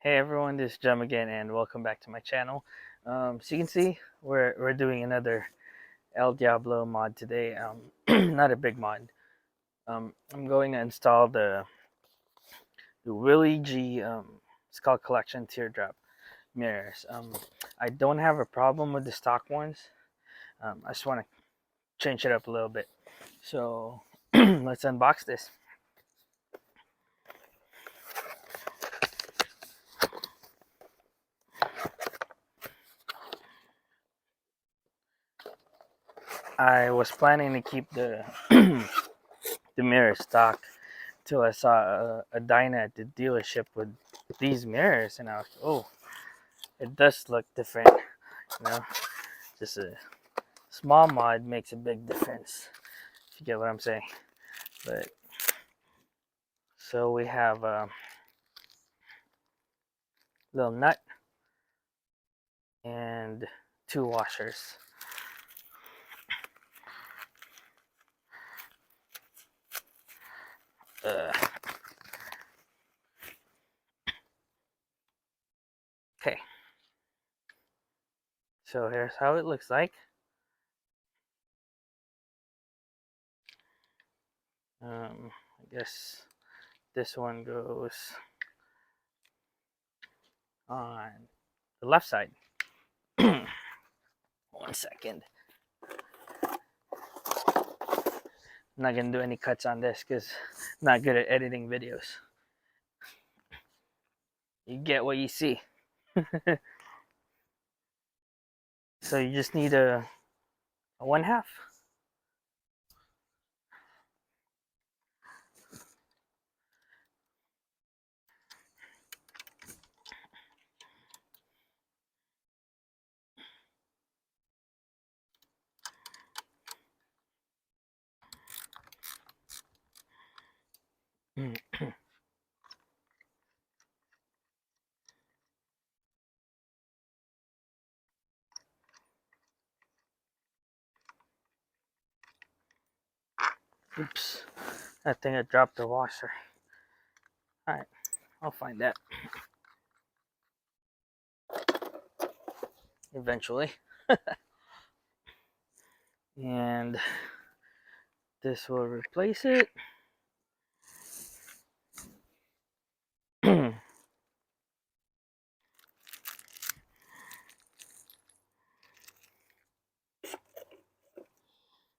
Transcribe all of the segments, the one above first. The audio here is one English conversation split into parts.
Hey everyone, this is Jem again, and welcome back to my channel. So you can see, we're doing another El Diablo mod today. Not a big mod. I'm going to install the Willie G Skull Collection Teardrop mirrors. I don't have a problem with the stock ones. I just want to change it up a little bit. So let's unbox this. I was planning to keep the the mirror stock till I saw a Dyna at the dealership with these mirrors, and I was, oh, it does look different. You know, just a small mod makes a big difference. If you get what I'm saying. But so we have a little nut and two washers. Okay, so here's how it looks like. I guess this one goes on the left side. 1 second. I'm not gonna do any cuts on this because I'm not good at editing videos. You get what you see. So you just need a 1/2. Oops, I think I dropped the washer. Alright, I'll find that eventually. And this will replace it.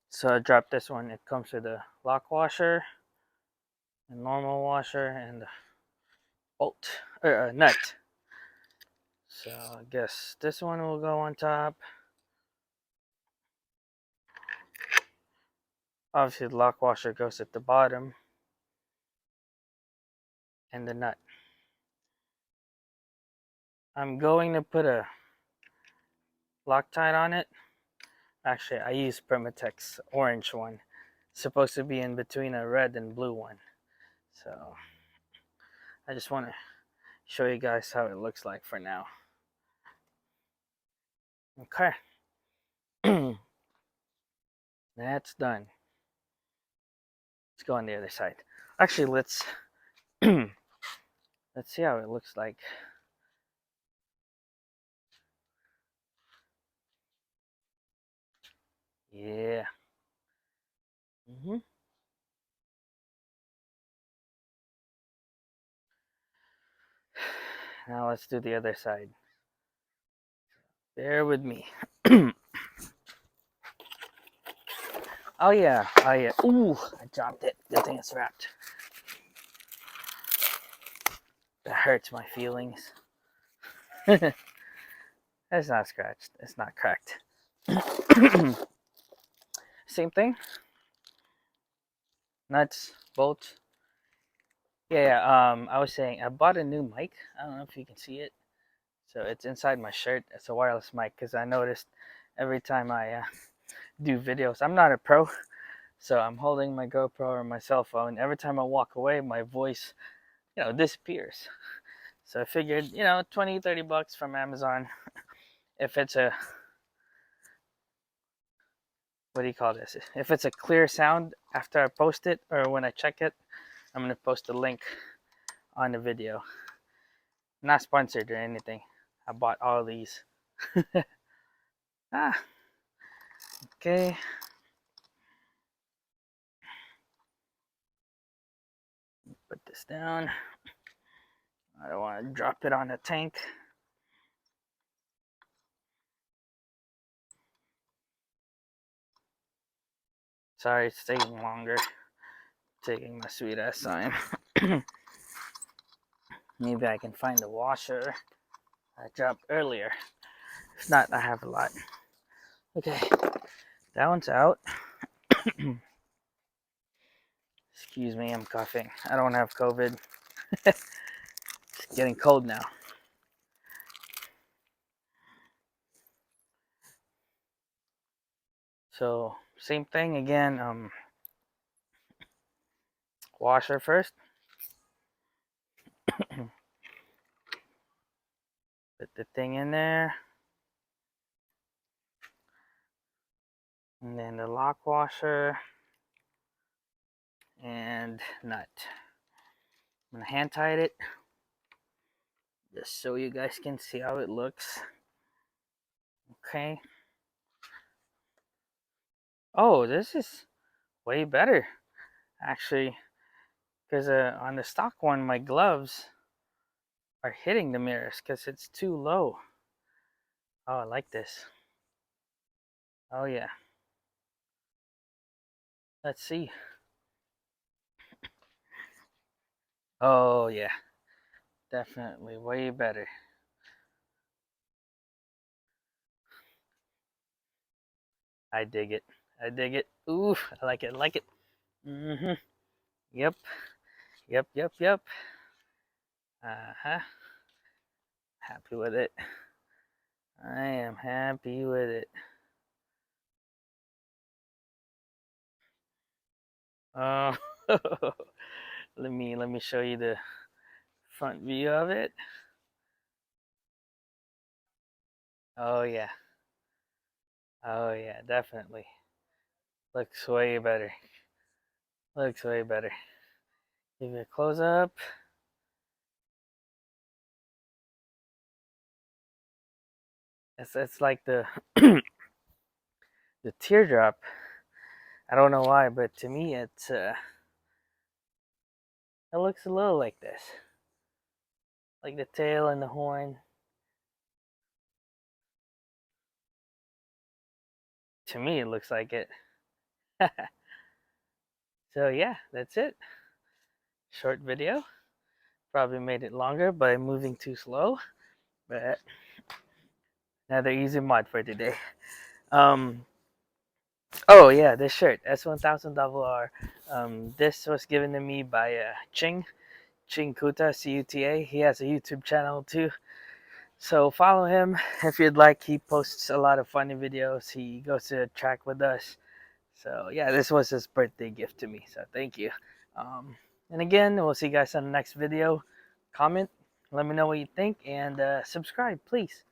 So I dropped this one. It comes with a lock washer, a normal washer, and a bolt or a nut. So I guess this one will go on top. Obviously the lock washer goes at the bottom, and the nut. I'm going to put a Loctite on it. Actually, I use Permatex orange one. It's supposed to be in between a red and blue one. So I just want to show you guys how it looks like for now. Okay. That's done. Let's go on the other side. Actually, let's see how it looks like. Yeah. Now let's do the other side. Bear with me. Oh yeah. Ooh, I dropped it. Good thing it's wrapped. That hurts my feelings. It's not scratched. It's not cracked. Same thing. Nuts, bolts. Yeah. I was saying I bought a new mic. I don't know if you can see it. So it's inside my shirt. It's a wireless mic because I noticed every time I do videos, I'm not a pro, so I'm holding my GoPro or my cell phone. Every time I walk away, my voice, disappears. So I figured, 20, 30 bucks from Amazon. If it's a, what do you call this? If it's a clear sound after I post it or when I check it, I'm going to post a link on the video. Not sponsored or anything. I bought all these. Ah, okay. Put this down. I don't want to drop it on the tank. Sorry, it's taking longer. Taking my sweet ass time. Maybe I can find the washer I dropped earlier. If not, I have a lot. Okay, that one's out. Excuse me, I'm coughing. I don't have COVID. It's getting cold now. So, same thing again. Washer first. Put the thing in there. And then the lock washer. And nut. I'm gonna hand tight it. Just so you guys can see how it looks. Okay. Oh, this is way better, actually. Because on the stock one, my gloves are hitting the mirrors because it's too low. Oh, I like this. Oh, yeah. Let's see. Oh, yeah. Definitely way better. I dig it. I dig it. Ooh, I like it. I like it. Mm-hmm. Yep. Yep, yep, yep. Uh-huh. Happy with it. I am happy with it. Oh, let me show you the front view of it. Oh yeah. Oh yeah, definitely. Looks way better. Looks way better. Give you a close up. It's like the the teardrop. I don't know why, but to me it looks a little like this. Like the tail and the horn. To me it looks like it. So yeah, that's it. Short video. Probably made it longer by moving too slow. But another easy mod for today. Um Oh yeah, this shirt S1000RR. This was given to me by Ching Kuta Cuta. He has a YouTube channel too, so follow him if you'd like. He posts a lot of funny videos. He goes to a track with us. So yeah, this was his birthday gift to me. So thank you. And again, we'll see you guys on the next video. Comment, let me know what you think, and subscribe, please.